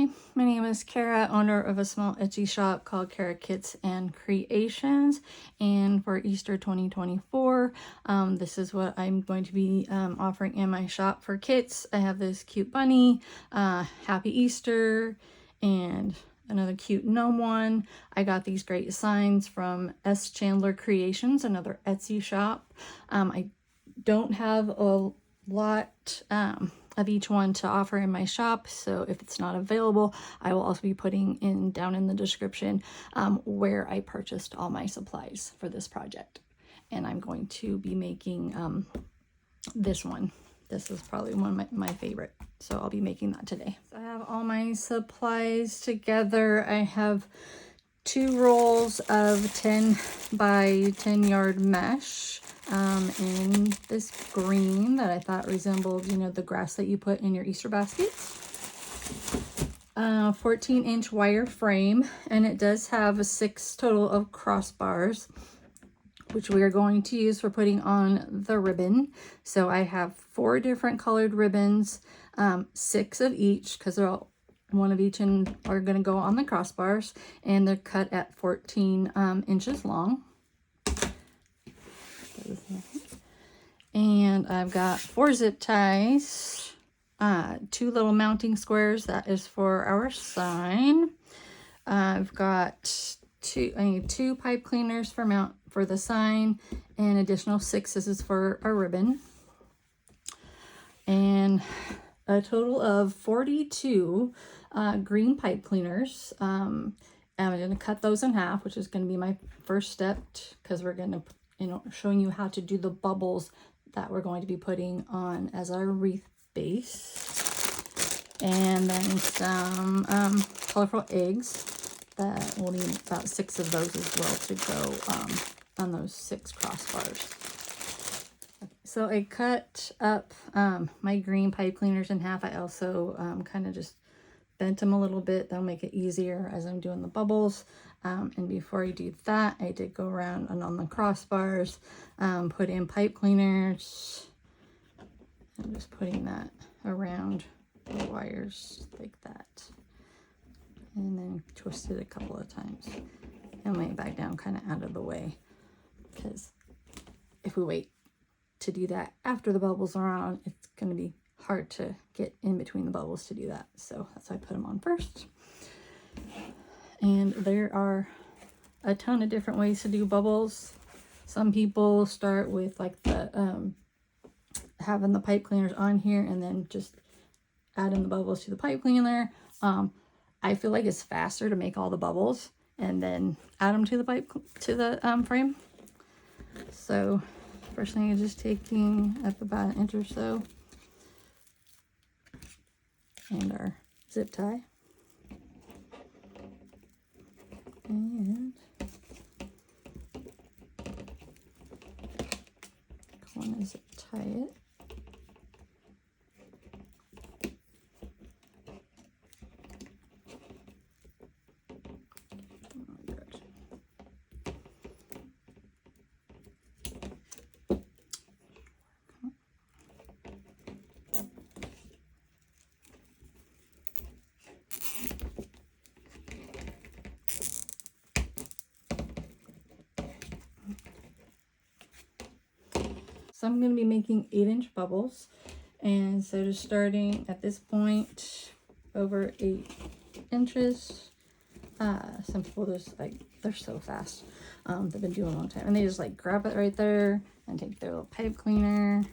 Hi, my name is Kara, owner of a small Etsy shop called KaraKitsandCreations, and for Easter 2024, this is what I'm going to be offering in my shop for kits. I have this cute bunny, Happy Easter, and another cute gnome one. I got these great signs from SChandlerCreations, another Etsy shop. I don't have a lot of each one to offer in my shop, so if it's not available, I will also be putting down in the description where I purchased all my supplies for this project. And I'm going to be making this one. This is probably one of my favorite, so I'll be making that today. So I have all my supplies together. I have 2 rolls of 10 by 10 yard mesh in this green that I thought resembled, you know, the grass that you put in your Easter baskets. 14-inch wire frame, and it does have 6 total of crossbars, which we are going to use for putting on the ribbon. So I have 4 different colored ribbons, 6 of each, because they're all one of each and are going to go on the crossbars, and they're cut at 14 inches long. And I've got 4 zip ties, 2 little mounting squares, that is for our sign. I've got I need 2 pipe cleaners for the sign, and additional 6 is for a ribbon, and a total of 42 green pipe cleaners. And I'm going to cut those in half, which is going to be my first step, because we're going to, you know, showing you how to do the bubbles that we're going to be putting on as our wreath base. And then some colorful eggs that we'll need about 6 of those as well to go on those 6 crossbars. So I cut up my green pipe cleaners in half. I also kind of just bent them a little bit. That'll make it easier as I'm doing the bubbles. And before I do that, I did go around and on the crossbars, put in pipe cleaners. I'm just putting that around the wires like that. And then twist it a couple of times and lay it back down kind of out of the way. Because if we wait to do that after the bubbles are on, it's going to be hard to get in between the bubbles to do that. So that's why I put them on first. And there are a ton of different ways to do bubbles. Some people start with like the having the pipe cleaners on here and then just adding the bubbles to the pipe cleaner. I feel like it's faster to make all the bubbles and then add them to the frame. So first thing is just taking up about 1 inch or so, and our zip tie, and going to zip tie it. So I'm going to be making 8-inch bubbles, and so just starting at this point over 8 inches. Some people just like, they're so fast. They've been doing it a long time, and they just like grab it right there and take their little pipe cleaner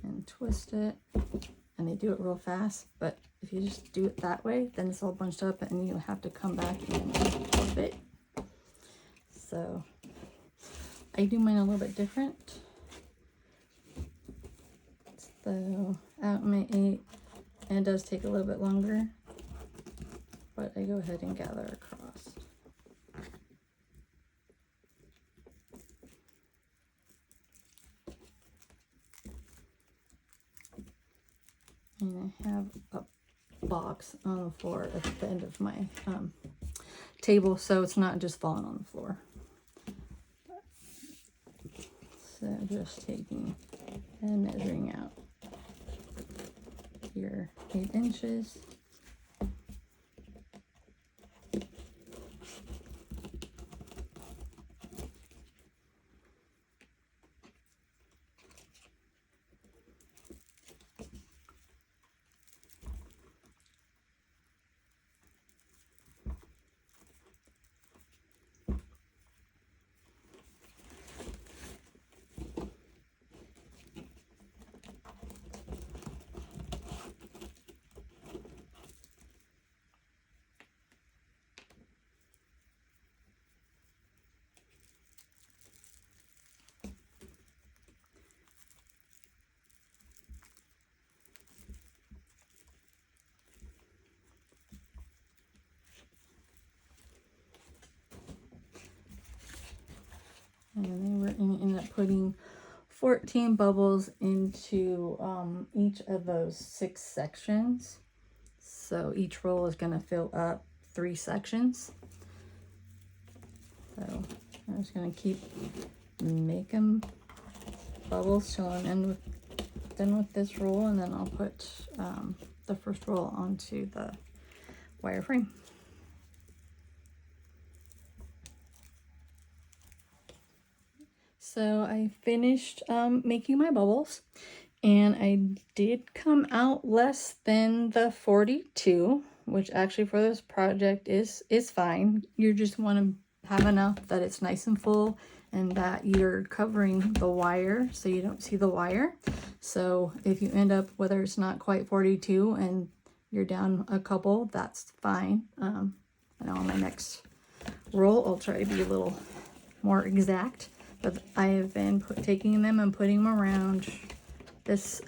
and twist it, and they do it real fast. But if you just do it that way, then it's all bunched up and you have to come back and flip it. So I do mine a little bit different. So out my 8, and it does take a little bit longer, but I go ahead and gather across. And I have a box on the floor at the end of my table, so it's not just falling on the floor. So just taking and measuring out your 8 inches. And then we're going to end up putting 14 bubbles into each of those 6 sections. So each roll is going to fill up 3 sections. So I'm just going to keep making bubbles till I'm done with this roll, and then I'll put the first roll onto the wireframe. So I finished making my bubbles, and I did come out less than the 42, which actually for this project is fine. You just want to have enough that it's nice and full and that you're covering the wire so you don't see the wire. So if you end up, whether it's not quite 42 and you're down a couple, that's fine. And on my next roll, I'll try to be a little more exact. But I have been taking them and putting them around this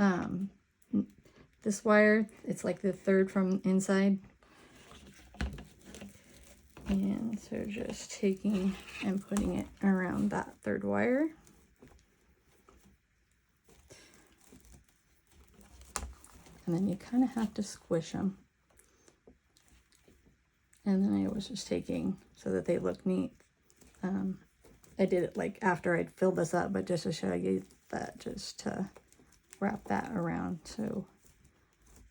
this wire. It's like the 3rd from inside. And so just taking and putting it around that 3rd wire. And then you kind of have to squish them. And then I was just taking so that they look neat. I did it like after I'd filled this up, but just to show you that, just to wrap that around so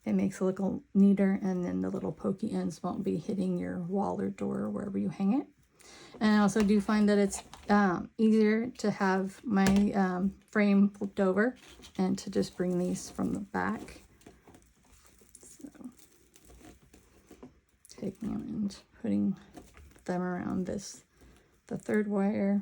it makes it look a little neater, and then the little pokey ends won't be hitting your wall or door or wherever you hang it. And I also do find that it's easier to have my frame flipped over and to just bring these from the back. So taking them and putting them around this, the 3rd wire.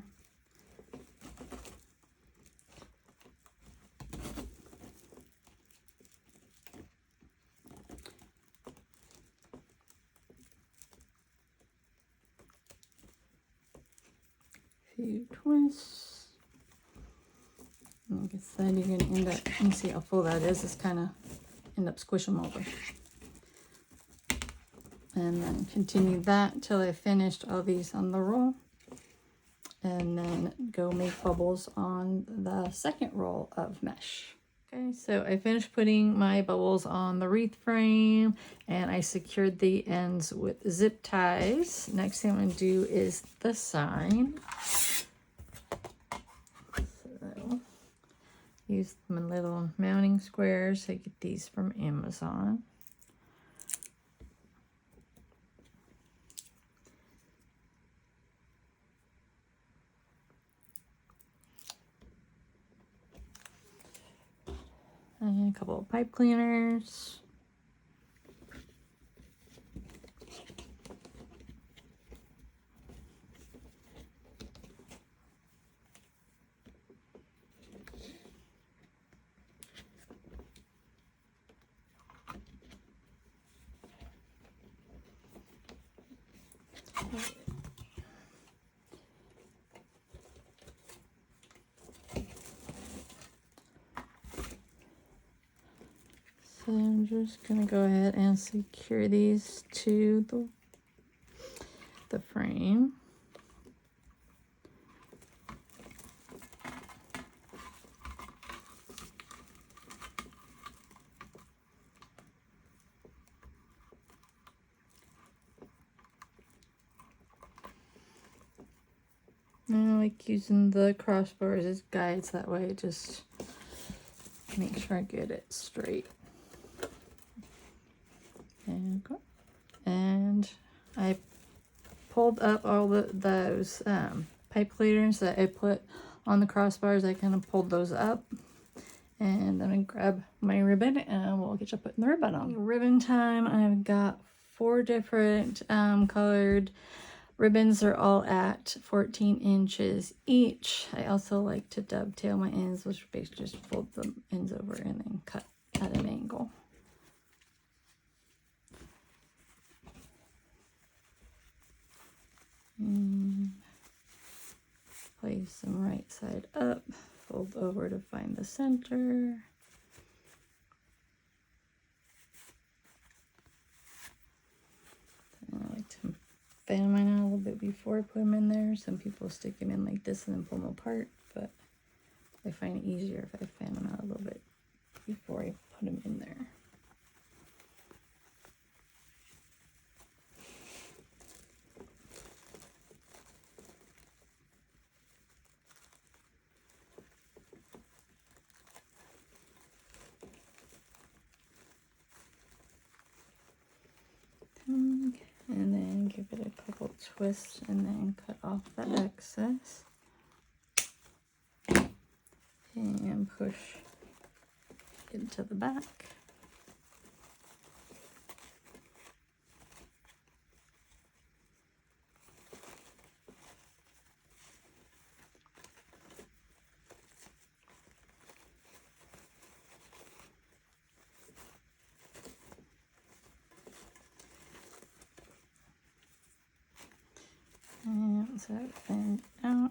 Few twists. Like I said, you're going to end up, you see how full that is, it's kind of end up squishing them over. And then continue that until I finished all these on the roll. And then go make bubbles on the 2nd roll of mesh. Okay, so I finished putting my bubbles on the wreath frame, and I secured the ends with zip ties. Next thing I'm going to do is the sign. So use my little mounting squares. I get these from Amazon. And a couple of pipe cleaners. So I'm just going to go ahead and secure these to the frame. I like using the crossbars as guides, that way it just make sure I get it straight. And I pulled up all those pipe cleaners that I put on the crossbars. I kind of pulled those up. And then I grab my ribbon and we'll get you putting the ribbon on. Ribbon time. I've got 4 different colored ribbons. Are all at 14 inches each. I also like to dovetail my ends, which basically just fold the ends over and then cut at an angle. And place them right side up, fold over to find the center. And I like to fan mine out a little bit before I put them in there. Some people stick them in like this and then pull them apart, but I find it easier if I fan them out a little bit before I put them in there. And then give it a couple twists and then cut off the excess. And push into the back. And so fan out.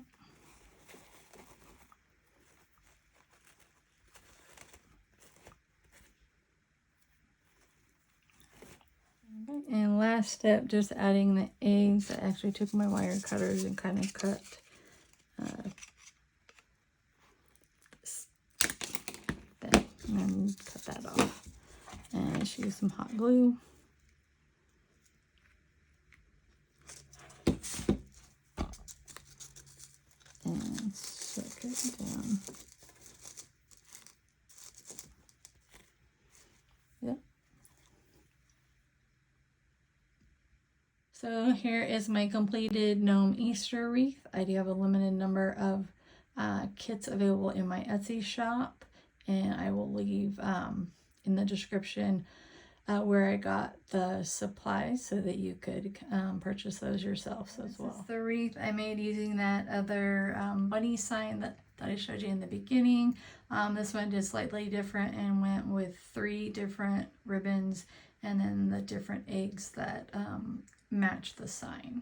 And last step, just adding the eggs. I actually took my wire cutters and kind of cut that, and then cut that off. And I should use some hot glue. And stick it down. Yep. So here is my completed gnome Easter wreath. I do have a limited number of kits available in my Etsy shop, and I will leave in the description where I got the supplies so that you could purchase those yourselves as well. This is the wreath I made using that other bunny sign that I showed you in the beginning. This one did slightly different and went with 3 different ribbons and then the different eggs that match the sign.